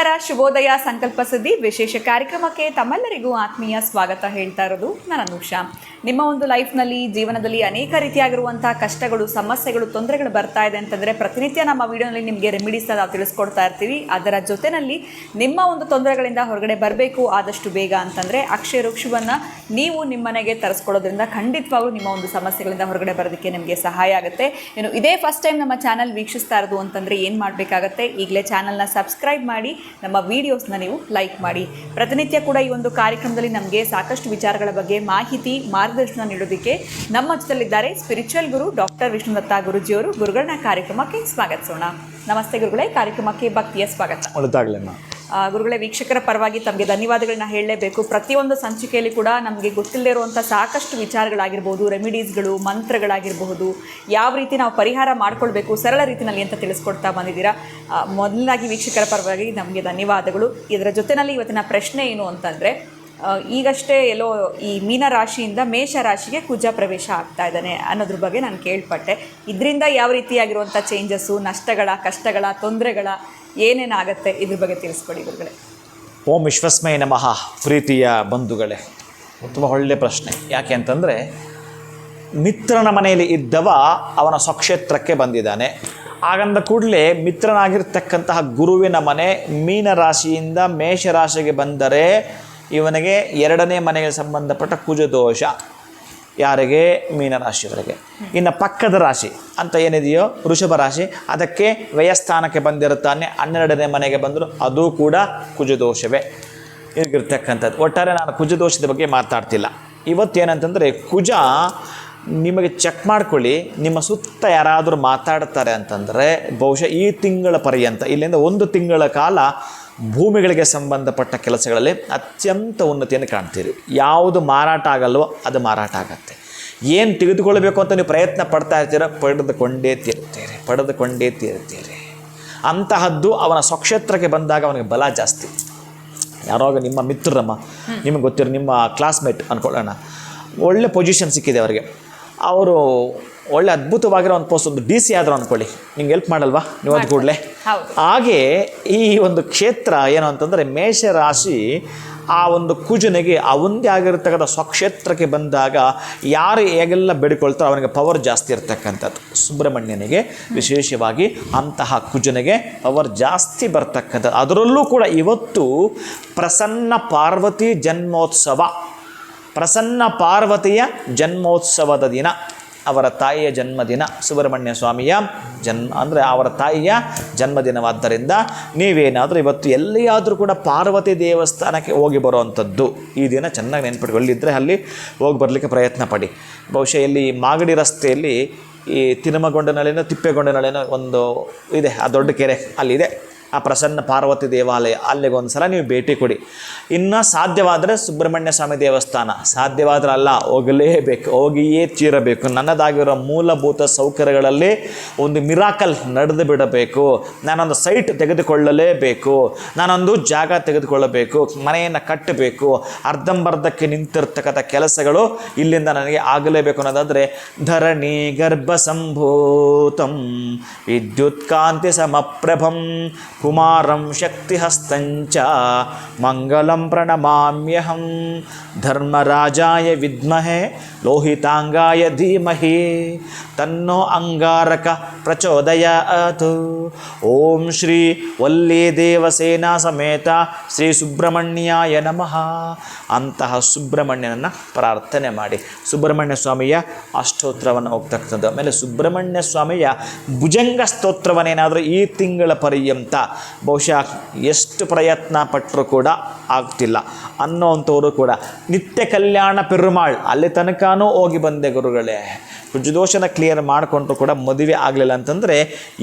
ನಮಸ್ಕಾರ, ಶುಭೋದಯ, ಸಂಕಲ್ಪ ಸುದ್ದಿ ವಿಶೇಷ ಕಾರ್ಯಕ್ರಮಕ್ಕೆ ತಮ್ಮೆಲ್ಲರಿಗೂ ಆತ್ಮೀಯ ಸ್ವಾಗತ ಹೇಳ್ತಾ ಇರೋದು ನಾನು ಅನುಷಾ. ನಿಮ್ಮ ಒಂದು ಲೈಫ್ನಲ್ಲಿ ಜೀವನದಲ್ಲಿ ಅನೇಕ ರೀತಿಯಾಗಿರುವಂಥ ಕಷ್ಟಗಳು, ಸಮಸ್ಯೆಗಳು, ತೊಂದರೆಗಳು ಬರ್ತಾ ಇದೆ ಅಂತಂದರೆ ಪ್ರತಿನಿತ್ಯ ನಮ್ಮ ವಿಡಿಯೋನಲ್ಲಿ ನಿಮಗೆ ರೆಮಿಡೀಸ್ ನಾವು ತಿಳಿಸ್ಕೊಡ್ತಾ ಇರ್ತೀವಿ. ಅದರ ಜೊತೆಯಲ್ಲಿ ನಿಮ್ಮ ಒಂದು ತೊಂದರೆಗಳಿಂದ ಹೊರಗಡೆ ಬರಬೇಕು ಆದಷ್ಟು ಬೇಗ ಅಂತಂದರೆ ಅಕ್ಷಯ ವೃಕ್ಷವನ್ನು ನೀವು ನಿಮ್ಮನೆಗೆ ತರಿಸ್ಕೊಡೋದ್ರಿಂದ ಖಂಡಿತವಾಗ್ಲೂ ನಿಮ್ಮ ಒಂದು ಸಮಸ್ಯೆಗಳಿಂದ ಹೊರಗಡೆ ಬರೋದಕ್ಕೆ ನಿಮಗೆ ಸಹಾಯ ಆಗುತ್ತೆ. ಇನ್ನು ಇದೇ ಫಸ್ಟ್ ಟೈಮ್ ನಮ್ಮ ಚಾನಲ್ ವೀಕ್ಷಿಸ್ತಾ ಇರೋದು ಅಂತಂದರೆ ಏನು ಮಾಡಬೇಕಾಗತ್ತೆ, ಈಗಲೇ ಚಾನಲ್ನ ಸಬ್ಸ್ಕ್ರೈಬ್ ಮಾಡಿ, ನಮ್ಮ ವೀಡಿಯೋಸ್ನ ನೀವು ಲೈಕ್ ಮಾಡಿ. ಪ್ರತಿನಿತ್ಯ ಕೂಡ ಈ ಒಂದು ಕಾರ್ಯಕ್ರಮದಲ್ಲಿ ನಮಗೆ ಸಾಕಷ್ಟು ವಿಚಾರಗಳ ಬಗ್ಗೆ ಮಾಹಿತಿ, ಮಾರ್ಗದರ್ಶನ ನೀಡೋದಕ್ಕೆ ನಮ್ಮ ಜೊತೆಲಿದ್ದಾರೆ ಸ್ಪಿರಿಚುವಲ್ ಗುರು ಡಾಕ್ಟರ್ ವಿಷ್ಣುದತ್ತ ಗುರುಜಿಯವರು. ಗುರುಗಳನ್ನ ಕಾರ್ಯಕ್ರಮಕ್ಕೆ ಸ್ವಾಗತಿಸೋಣ. ನಮಸ್ತೆ ಗುರುಗಳೇ, ಕಾರ್ಯಕ್ರಮಕ್ಕೆ ಭಕ್ತಿಯ ಸ್ವಾಗತ. ಗುರುಗಳೇ, ವೀಕ್ಷಕರ ಪರವಾಗಿ ತಮಗೆ ಧನ್ಯವಾದಗಳನ್ನ ಹೇಳಲೇಬೇಕು. ಪ್ರತಿಯೊಂದು ಸಂಚಿಕೆಯಲ್ಲಿ ಕೂಡ ನಮಗೆ ಗೊತ್ತಿಲ್ಲದೆ ಇರುವಂಥ ಸಾಕಷ್ಟು ವಿಚಾರಗಳಾಗಿರ್ಬೋದು, ರೆಮಿಡೀಸ್ಗಳು, ಮಂತ್ರಗಳಾಗಿರಬಹುದು, ಯಾವ ರೀತಿ ನಾವು ಪರಿಹಾರ ಮಾಡ್ಕೊಳ್ಬೇಕು ಸರಳ ರೀತಿಯಲ್ಲಿ ಅಂತ ತಿಳಿಸ್ಕೊಡ್ತಾ ಬಂದಿದ್ದೀರಾ. ಮೊದಲಾಗಿ ವೀಕ್ಷಕರ ಪರವಾಗಿ ನಮಗೆ ಧನ್ಯವಾದಗಳು. ಇದರ ಜೊತೆಯಲ್ಲಿ ಇವತ್ತಿನ ಪ್ರಶ್ನೆ ಏನು ಅಂತಂದರೆ, ಈಗಷ್ಟೇ ಎಲ್ಲೋ ಈ ಮೀನ ರಾಶಿಯಿಂದ ಮೇಷ ರಾಶಿಗೆ ಕುಜ ಪ್ರವೇಶ ಆಗ್ತಾ ಇದ್ದಾನೆ ಅನ್ನೋದ್ರ ಬಗ್ಗೆ ನಾನು ಕೇಳ್ಪಟ್ಟೆ. ಇದರಿಂದ ಯಾವ ರೀತಿಯಾಗಿರುವಂಥ ಚೇಂಜಸ್ಸು, ನಷ್ಟಗಳ, ಕಷ್ಟಗಳ, ತೊಂದರೆಗಳ ಏನೇನಾಗುತ್ತೆ ಇದ್ರ ಬಗ್ಗೆ ತಿಳಿಸ್ಕೊಡಿ ಗುರುಗಳೇ. ಓಂ ವಿಶ್ವಸ್ಮೈ ನಮಃ. ಪ್ರೀತಿಯ ಬಂಧುಗಳೇ, ತುಂಬ ಒಳ್ಳೆಯ ಪ್ರಶ್ನೆ. ಯಾಕೆ ಅಂತಂದರೆ, ಮಿತ್ರನ ಮನೆಯಲ್ಲಿ ಇದ್ದವ ಅವನ ಸ್ವಕ್ಷೇತ್ರಕ್ಕೆ ಬಂದಿದ್ದಾನೆ. ಹಾಗಂದ ಕೂಡಲೇ ಮಿತ್ರನಾಗಿರ್ತಕ್ಕಂತಹ ಗುರುವಿನ ಮನೆ ಮೀನರಾಶಿಯಿಂದ ಮೇಷರಾಶಿಗೆ ಬಂದರೆ ಇವನಿಗೆ ಎರಡನೇ ಮನೆಗೆ ಸಂಬಂಧಪಟ್ಟ ಕುಜದೋಷ. ಯಾರಿಗೆ? ಮೀನರಾಶಿಯವರಿಗೆ. ಇನ್ನು ಪಕ್ಕದ ರಾಶಿ ಅಂತ ಏನಿದೆಯೋ ವೃಷಭ ರಾಶಿ, ಅದಕ್ಕೆ ವ್ಯಯಸ್ಥಾನಕ್ಕೆ ಬಂದಿರುತ್ತಾನೆ, 12ನೇ ಮನೆಗೆ ಬಂದರೂ ಅದು ಕೂಡ ಕುಜದೋಷವೇ ಇರ್ಗಿರ್ತಕ್ಕಂಥದ್ದು. ಒಟ್ಟಾರೆ ನಾನು ಕುಜದೋಷದ ಬಗ್ಗೆ ಮಾತಾಡ್ತಿಲ್ಲ. ಇವತ್ತೇನಂತಂದರೆ, ಕುಜ ನಿಮಗೆ ಚೆಕ್ ಮಾಡ್ಕೊಳ್ಳಿ, ನಿಮ್ಮ ಸುತ್ತ ಯಾರಾದರೂ ಮಾತಾಡ್ತಾರೆ ಅಂತಂದರೆ ಬಹುಶಃ ಈ ತಿಂಗಳ ಪರ್ಯಂತ, ಇಲ್ಲಿಂದ 1 ತಿಂಗಳ ಕಾಲ ಭೂಮಿಗಳಿಗೆ ಸಂಬಂಧಪಟ್ಟ ಕೆಲಸಗಳಲ್ಲಿ ಅತ್ಯಂತ ಉನ್ನತಿಯನ್ನು ಕಾಣ್ತೀರಿ. ಯಾವುದು ಮಾರಾಟ ಆಗಲ್ವೋ ಅದು ಮಾರಾಟ ಆಗತ್ತೆ. ಏನು ತೆಗೆದುಕೊಳ್ಬೇಕು ಅಂತ ನೀವು ಪ್ರಯತ್ನ ಪಡ್ತಾ ಇರ್ತೀರ, ಪಡೆದುಕೊಂಡೇ ತೀರ್ತೀರಿ. ಅಂತಹದ್ದು ಅವನ ಸ್ವಕ್ಷೇತ್ರಕ್ಕೆ ಬಂದಾಗ ಅವನಿಗೆ ಬಲ ಜಾಸ್ತಿ. ಯಾವಾಗ ನಿಮ್ಮ ಮಿತ್ರರಮ್ಮ, ನಿಮಗೆ ಗೊತ್ತಿರೋ ನಿಮ್ಮ ಕ್ಲಾಸ್ಮೇಟ್ ಅಂದ್ಕೊಳ್ಳೋಣ, ಒಳ್ಳೆ ಪೊಸಿಷನ್ ಸಿಕ್ಕಿದೆ ಅವರಿಗೆ, ಅವರು ಒಳ್ಳೆ ಅದ್ಭುತವಾಗಿರೋ ಒಂದು ಪೋಸ್ಟ್, ಒಂದು DC ಆದರೂ ಅಂದ್ಕೊಳ್ಳಿ, ನಿಮ್ಗೆ ಹೆಲ್ಪ್ ಮಾಡಲ್ವಾ ನೀವು ಅದು ಕೂಡಲೇ. ಹಾಗೆ ಈ ಒಂದು ಕ್ಷೇತ್ರ ಏನು ಅಂತಂದರೆ, ಮೇಷರಾಶಿ ಆ ಒಂದು ಕುಜನಿಗೆ ಅವಂದೇ ಆಗಿರ್ತಕ್ಕಂಥ ಸ್ವಕ್ಷೇತ್ರಕ್ಕೆ ಬಂದಾಗ ಯಾರು ಹೇಗೆಲ್ಲ ಬೇಡಿಕೊಳ್ತಾರೋ ಅವನಿಗೆ ಪವರ್ ಜಾಸ್ತಿ ಇರ್ತಕ್ಕಂಥದ್ದು. ಸುಬ್ರಹ್ಮಣ್ಯನಿಗೆ ವಿಶೇಷವಾಗಿ ಅಂತಹ ಕುಜನಿಗೆ ಪವರ್ ಜಾಸ್ತಿ ಬರ್ತಕ್ಕಂಥದ್ದು. ಅದರಲ್ಲೂ ಕೂಡ ಇವತ್ತು ಪ್ರಸನ್ನ ಪಾರ್ವತಿ ಜನ್ಮೋತ್ಸವ, ಪ್ರಸನ್ನ ಪಾರ್ವತಿಯ ಜನ್ಮೋತ್ಸವದ ದಿನ, ಅವರ ತಾಯಿಯ ಜನ್ಮದಿನ, ಸುಬ್ರಹ್ಮಣ್ಯ ಸ್ವಾಮಿಯ ಅಂದರೆ ಅವರ ತಾಯಿಯ ಜನ್ಮದಿನವಾದ್ದರಿಂದ ನೀವೇನಾದರೂ ಇವತ್ತು ಎಲ್ಲಿಯಾದರೂ ಕೂಡ ಪಾರ್ವತಿ ದೇವಸ್ಥಾನಕ್ಕೆ ಹೋಗಿ ಬರುವಂಥದ್ದು ಈ ದಿನ ಚೆನ್ನಾಗಿ ನೆನ್ಪಿಟ್ಕೊಳ್ಳಿದ್ರೆ ಅಲ್ಲಿ ಹೋಗಿ ಬರಲಿಕ್ಕೆ ಪ್ರಯತ್ನ ಪಡಿ. ಬಹುಶಃ ಇಲ್ಲಿ ಮಾಗಡಿ ರಸ್ತೆಯಲ್ಲಿ ಈ ತಿರುಮಗೊಂಡನಳ್ಳಿನೋ ತಿಪ್ಪೇಗೊಂಡನಳ್ಳಿನೋ ಒಂದು ಇದೆ, ಆ ದೊಡ್ಡ ಕೆರೆ ಅಲ್ಲಿದೆ ಆ ಪ್ರಸನ್ನ ಪಾರ್ವತಿ ದೇವಾಲಯ, ಅಲ್ಲಿಗೆ ಒಂದು ಸಲ ನೀವು ಭೇಟಿ ಕೊಡಿ. ಇನ್ನು ಸಾಧ್ಯವಾದರೆ ಸುಬ್ರಹ್ಮಣ್ಯ ಸ್ವಾಮಿ ದೇವಸ್ಥಾನ, ಸಾಧ್ಯವಾದ್ರೆ ಅಲ್ಲ, ಹೋಗಲೇಬೇಕು, ಹೋಗಿಯೇ ತೀರಬೇಕು. ನನ್ನದಾಗಿರೋ ಮೂಲಭೂತ ಸೌಕರ್ಯಗಳಲ್ಲಿ ಒಂದು ಮಿರಾಕಲ್ ನಡೆದು ಬಿಡಬೇಕು, ನಾನೊಂದು ಸೈಟ್ ತೆಗೆದುಕೊಳ್ಳಲೇಬೇಕು, ನಾನೊಂದು ಜಾಗ ತೆಗೆದುಕೊಳ್ಳಬೇಕು, ಮನೆಯನ್ನು ಕಟ್ಟಬೇಕು, ಅರ್ಧಂಬರ್ಧಕ್ಕೆ ನಿಂತಿರ್ತಕ್ಕಂಥ ಕೆಲಸಗಳು ಇಲ್ಲಿಂದ ನನಗೆ ಆಗಲೇಬೇಕು ಅನ್ನೋದಾದರೆ, ಧರಣಿ ಗರ್ಭ ಸಂಭೂತಂ ವಿದ್ಯುತ್ ಕಾಂತಿ ಸಮಪ್ರಭಂ ಕುಮಾರಂ ಶಕ್ತಿಹಸ್ತಂಚ ಮಂಗಲಂ ಪ್ರಣಮಾಮ್ಯಹಂ ಧರ್ಮರಾಜಾಯ ವಿದ್ಮಹೆ ಲೋಹಿತಾಂಗಾಯ ಧೀಮಹಿ ತನ್ನೋ ಅಂಗಾರಕ ಪ್ರಚೋದಯಾತ್. ಓಂ ಶ್ರೀ ವಲ್ಲೀ ದೇವಸೇನಾ ಸಮೇತ ಶ್ರೀ ಸುಬ್ರಹ್ಮಣ್ಯಾಯ ನಮಃ. ಅಂತಹ ಸುಬ್ರಹ್ಮಣ್ಯನನ್ನು ಪ್ರಾರ್ಥನೆ ಮಾಡಿ. ಸುಬ್ರಹ್ಮಣ್ಯ ಸ್ವಾಮಿಯ ಅಷ್ಟೋತ್ರವನ್ನು ಹೋಗ್ತಕ್ಕಂಥದ್ದು. ಆಮೇಲೆ ಸುಬ್ರಹ್ಮಣ್ಯ ಸ್ವಾಮಿಯ ಭುಜಂಗ ಸ್ತೋತ್ರವನ್ನೇನಾದರೂ ಈ ತಿಂಗಳ ಪರ್ಯಂತ ಬಹುಶಃ ಎಷ್ಟು ಪ್ರಯತ್ನ ಪಟ್ಟರೂ ಕೂಡ ಆಗ್ತಿಲ್ಲ ಅನ್ನೋವಂಥವರು ಕೂಡ ನಿತ್ಯ ಕಲ್ಯಾಣ ಪೆರುಮಾಳ್ ಅಲ್ಲಿ ತನಕನೂ ಹೋಗಿ ಬಂದೆ ಗುರುಗಳೇ, ಕುಜದೋಷನ ಕ್ಲಿಯರ್ ಮಾಡಿಕೊಂಡ್ರು ಕೂಡ ಮದುವೆ ಆಗಲಿಲ್ಲ ಅಂತಂದರೆ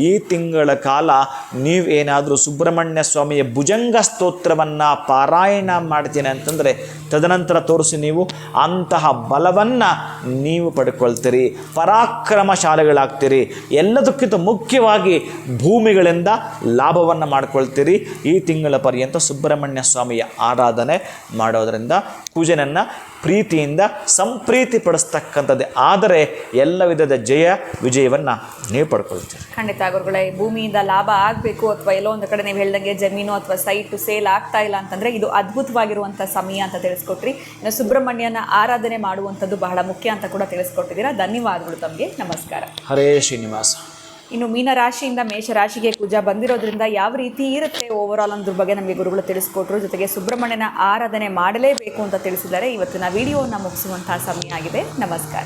ಈ ತಿಂಗಳ ಕಾಲ ನೀವು ಏನಾದರೂ ಸುಬ್ರಹ್ಮಣ್ಯ ಸ್ವಾಮಿಯ ಭುಜಂಗ ಸ್ತೋತ್ರವನ್ನು ಪಾರಾಯಣ ಮಾಡ್ತೀನಿ ಅಂತಂದರೆ ತದನಂತರ ತೋರಿಸಿ ನೀವು ಅಂತಹ ಬಲವನ್ನು ನೀವು ಪಡ್ಕೊಳ್ತೀರಿ, ಪರಾಕ್ರಮಶಾಲಿಗಳಾಗ್ತೀರಿ. ಎಲ್ಲದಕ್ಕಿಂತ ಮುಖ್ಯವಾಗಿ ಭೂಮಿಗಳಿಂದ ಲಾಭವನ್ನು ಮಾಡ್ಕೊಳ್ತೀರಿ. ಈ ತಿಂಗಳ ಪರ್ಯಂತ ಸುಬ್ರಹ್ಮಣ್ಯ ಸ್ವಾಮಿಯ ಆರಾಧನೆ ಮಾಡೋದರಿಂದ ಕುಜನನ್ನು ಪ್ರೀತಿಯಿಂದ ಸಂಪ್ರೀತಿ ಪಡಿಸ್ತಕ್ಕಂಥದ್ದೇ ಆದರೆ ಎಲ್ಲ ವಿಧದ ವಿಜಯವನ್ನು ನೀವು ಪಡ್ಕೊಳ್ತೀರಿ. ಖಂಡಿತ ಗುರುಗಳೇ, ಭೂಮಿಯಿಂದ ಲಾಭ ಆಗಬೇಕು ಅಥವಾ ಎಲ್ಲೋ ಒಂದು ಕಡೆ ನೀವು ಹೇಳ್ದಂಗೆ ಜಮೀನು ಅಥವಾ ಸೈಟು ಸೇಲ್ ಆಗ್ತಾ ಇಲ್ಲ ಅಂತಂದರೆ ಇದು ಅದ್ಭುತವಾಗಿರುವಂಥ ಸಮಯ ಅಂತ ತಿಳಿಸ್ಕೊಟ್ರಿ. ಇನ್ನು ಸುಬ್ರಹ್ಮಣ್ಯನ ಆರಾಧನೆ ಮಾಡುವಂಥದ್ದು ಬಹಳ ಮುಖ್ಯ ಅಂತ ಕೂಡ ತಿಳಿಸ್ಕೊಟ್ಟಿದ್ದೀರಾ. ಧನ್ಯವಾದಗಳು ತಮಗೆ. ನಮಸ್ಕಾರ. ಹರೇ ಶ್ರೀನಿವಾಸ. ಇನ್ನು ಮೀನರಾಶಿಯಿಂದ ಮೇಷರಾಶಿಗೆ ಕುಜ ಬಂದಿರೋದ್ರಿಂದ ಯಾವ ರೀತಿ ಇರುತ್ತೆ ಓವರಾಲ್ ಅನ್ನೋದ್ರ ಬಗ್ಗೆ ನಮಗೆ ಗುರುಗಳು ತಿಳಿಸ್ಕೊಟ್ರು. ಜೊತೆಗೆ ಸುಬ್ರಹ್ಮಣ್ಯನ ಆರಾಧನೆ ಮಾಡಲೇಬೇಕು ಅಂತ ತಿಳಿಸಿದ್ದಾರೆ. ಇವತ್ತಿನ ವಿಡಿಯೋವನ್ನು ಮುಗಿಸುವಂತಹ ಸಮಯ ಆಗಿದೆ. ನಮಸ್ಕಾರ.